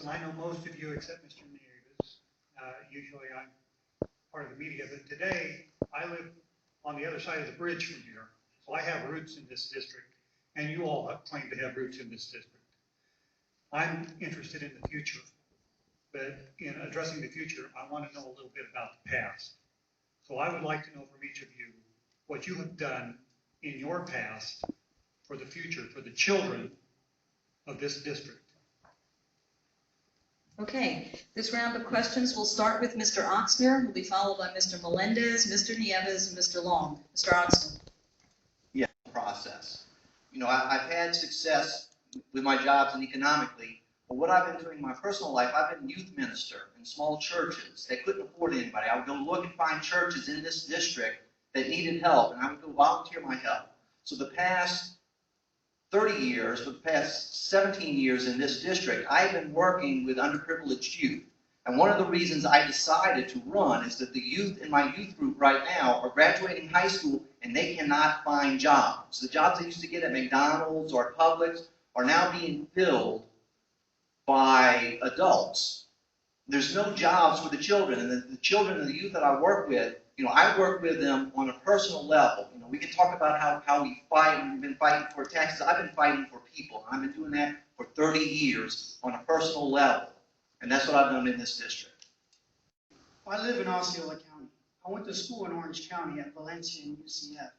And I know most of you except Mr. Nieves. Usually I'm part of the media, but today I live on the other side of the bridge from here. So I have roots in this district, and you all have claimed to have roots in this district. I'm interested in the future, but in addressing the future, I want to know a little bit about the past. So I would like to know from each of you what you have done in your past for the future, for the children of this district. Okay, this round of questions will start with Mr. Oxner, will be followed by Mr. Melendez, Mr. Nieves, and Mr. Long. Mr. Oxner. Yeah, process. You know, I've had success with my jobs and economically, but what I've been doing in my personal life, I've been youth minister in small churches. They couldn't afford anybody. I would go look and find churches in this district that needed help, and I would go volunteer my help. So the past 30 years, for the past 17 years in this district, I've been working with underprivileged youth. And one of the reasons I decided to run is that the youth in my youth group right now are graduating high school and they cannot find jobs. The jobs they used to get at McDonald's or Publix are now being filled by adults. There's no jobs for the children, and the children and the youth that I work with, you know, I work with them on a personal level. You know, we can talk about how we fight, and we've been fighting for taxes. I've been fighting for people, and I've been doing that for 30 years on a personal level, and that's what I've done in this district. I live in Osceola County. I went to school in Orange County at Valencia and UCF.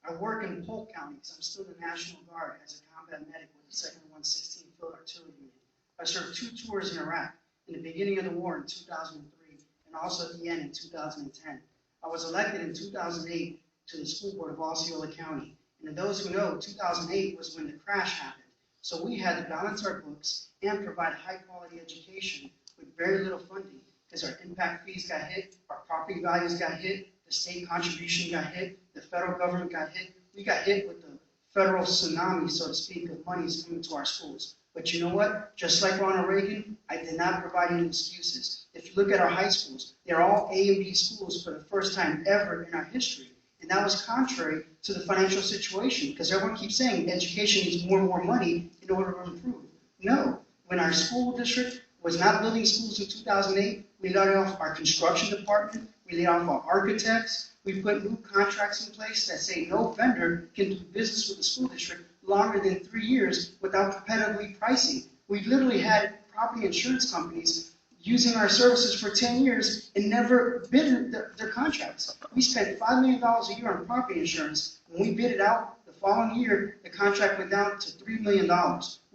I work in Polk County because I'm still the National Guard as a combat medic with the 2nd 116th Field Artillery Unit. I served 2 tours in Iraq, in the beginning of the war in 2003, and also at the end in 2010. I was elected in 2008 to the school board of Osceola County. And those who know, 2008 was when the crash happened. So we had to balance our books and provide high quality education with very little funding because our impact fees got hit, our property values got hit, the state contribution got hit, the federal government got hit. We got hit with the federal tsunami, so to speak, of monies coming to our schools. But you know what? Just like Ronald Reagan, I did not provide any excuses. If you look at our high schools, they're all A and B schools for the first time ever in our history. And that was contrary to the financial situation because everyone keeps saying education needs more and more money in order to improve. No. When our school district was not building schools in 2008, we laid off our construction department, we laid off our architects, we put new contracts in place that say no vendor can do business with the school district longer than 3 years without competitively pricing. We literally had property insurance companies using our services for 10 years and never bid their contracts. We spent $5 million a year on property insurance. When we bid it out the following year, the contract went down to $3 million.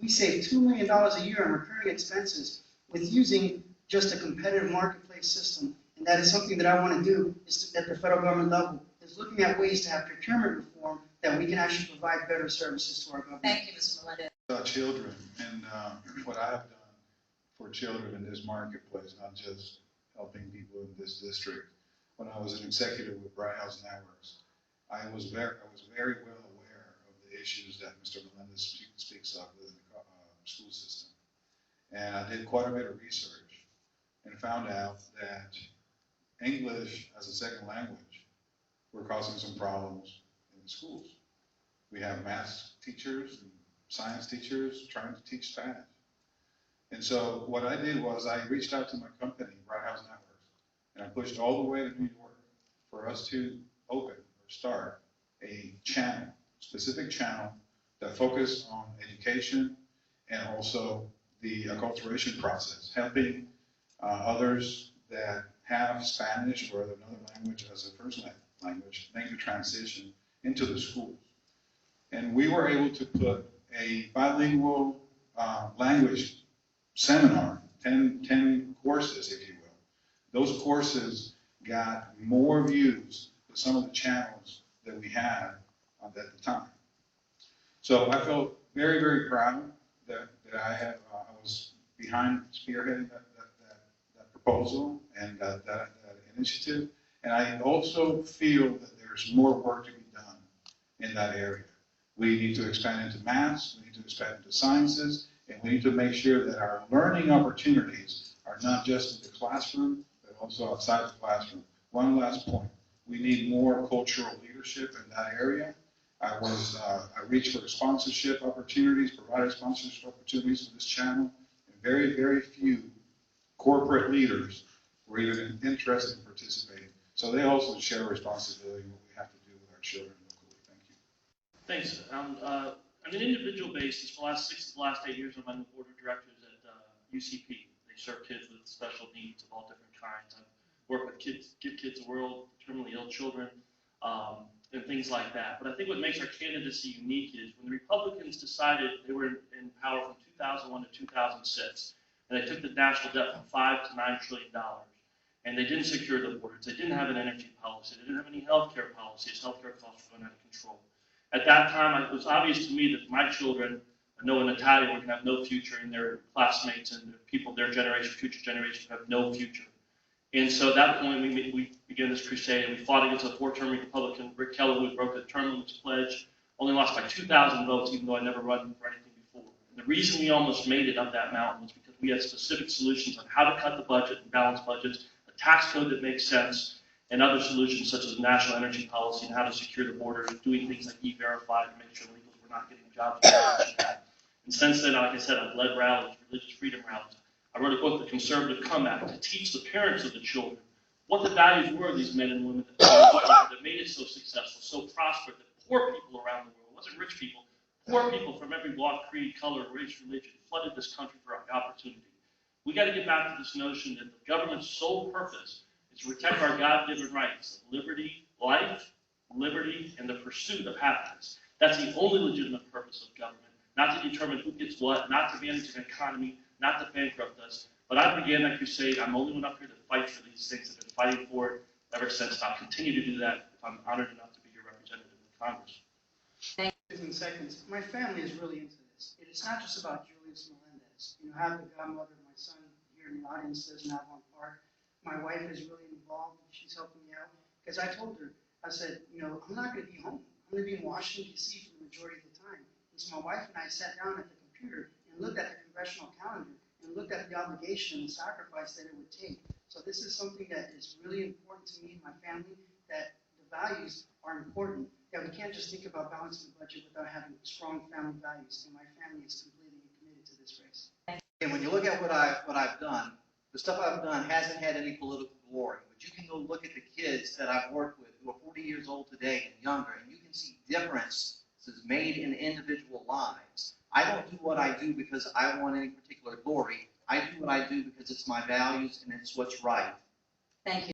We saved $2 million a year on recurring expenses with using just a competitive marketplace system. And that is something that I want to do is at the federal government level, is looking at ways to have procurement reform that we can actually provide better services to our government. Thank you, Mr. Melendez. Children and what I have done for children in this marketplace, not just helping people in this district. When I was an executive with Bright House Networks, I was very well aware of the issues that Mr. Melendez speaks of within the school system. And I did quite a bit of research and found out that English as a second language were causing some problems in the schools. We have math teachers and science teachers trying to teach Spanish. And so what I did was I reached out to my company, Bright House Networks, and I pushed all the way to New York for us to open or start a channel, specific channel that focused on education and also the acculturation process, helping others that have Spanish or another language as a first language make the transition into the schools. And we were able to put a bilingual language seminar, 10 courses, if you will. Those courses got more views than some of the channels that we had at the time. So I felt very, very proud that I was behind spearheading that proposal and that initiative. And I also feel that there's more work to be done in that area. We need to expand into maths, we need to expand into sciences, and we need to make sure that our learning opportunities are not just in the classroom, but also outside the classroom. One last point, we need more cultural leadership in that area. I reached for sponsorship opportunities, provided sponsorship opportunities for this channel, very, very few corporate leaders were even interested in participating. So they also share responsibility in what we have to do with our children locally. Thank you. Thanks. On an individual basis, for the last 8 years, I'm on the board of directors at UCP. They serve kids with special needs of all different kinds. I've worked with kids, Give Kids a World, terminally ill children, and things like that. But I think what makes our candidacy unique is when the Republicans decided they were in power from 2001 to 2006, and they took the national debt from $5 to $9 trillion. And they didn't secure the borders. They didn't have an energy policy. They didn't have any healthcare policies. Healthcare costs were going out of control. At that time, it was obvious to me that my children, Noah and Natalia, were going to have no future, and their classmates and the people, their generation, future generations, have no future. And so at that point, we began this crusade, and we fought against a four-term Republican, Rick Keller, who broke the term limits pledge, only lost by 2,000 votes, even though I never run for anything before. And the reason we almost made it up that mountain was because we had specific solutions on how to cut the budget and balance budgets, a tax code that makes sense, and other solutions such as national energy policy and how to secure the borders, doing things like E-Verify to make sure illegals were not getting jobs. And since then, like I said, I've led rallies, religious freedom rallies. I wrote a book, The Conservative Comeback, to teach the parents of the children what the values were of these men and women that made it so successful, so prosperous, that poor people around the world, it wasn't rich people, poor people from every walk, creed, color, race, religion, flooded this country for opportunity. We got to get back to this notion that the government's sole purpose is to protect our God-given rights of liberty, life, liberty, and the pursuit of happiness. That's the only legitimate purpose of government, not to determine who gets what, not to manage an economy, not to bankrupt us. But I began that crusade. I'm the only one up here to fight for these things. I've been fighting for it ever since. I'll continue to do that if I'm honored enough to be your representative in Congress. 15 seconds. My family is really into this. It is not just about Julius Melendez. You know, I have the godmother of my son here in the audience, lives in Avalon Park. My wife is really involved. She's helping me out. Because I told her, I said, you know, I'm not going to be home. I'm going to be in Washington, D.C. for the majority of the time. And so my wife and I sat down at the computer and looked at the congressional calendar and looked at the obligation and the sacrifice that it would take. So this is something that is really important to me and my family, that the values are important, that we can't just think about balancing the budget without having strong family values. And my family is completely committed to this race. And when you look at what I've done, the stuff I've done hasn't had any political glory. But you can go look at the kids that I've worked with who are 40 years old today and younger, and you can see differences made in individual lives. I don't do what I do because I want any particular glory. I do what I do because it's my values and it's what's right. Thank you.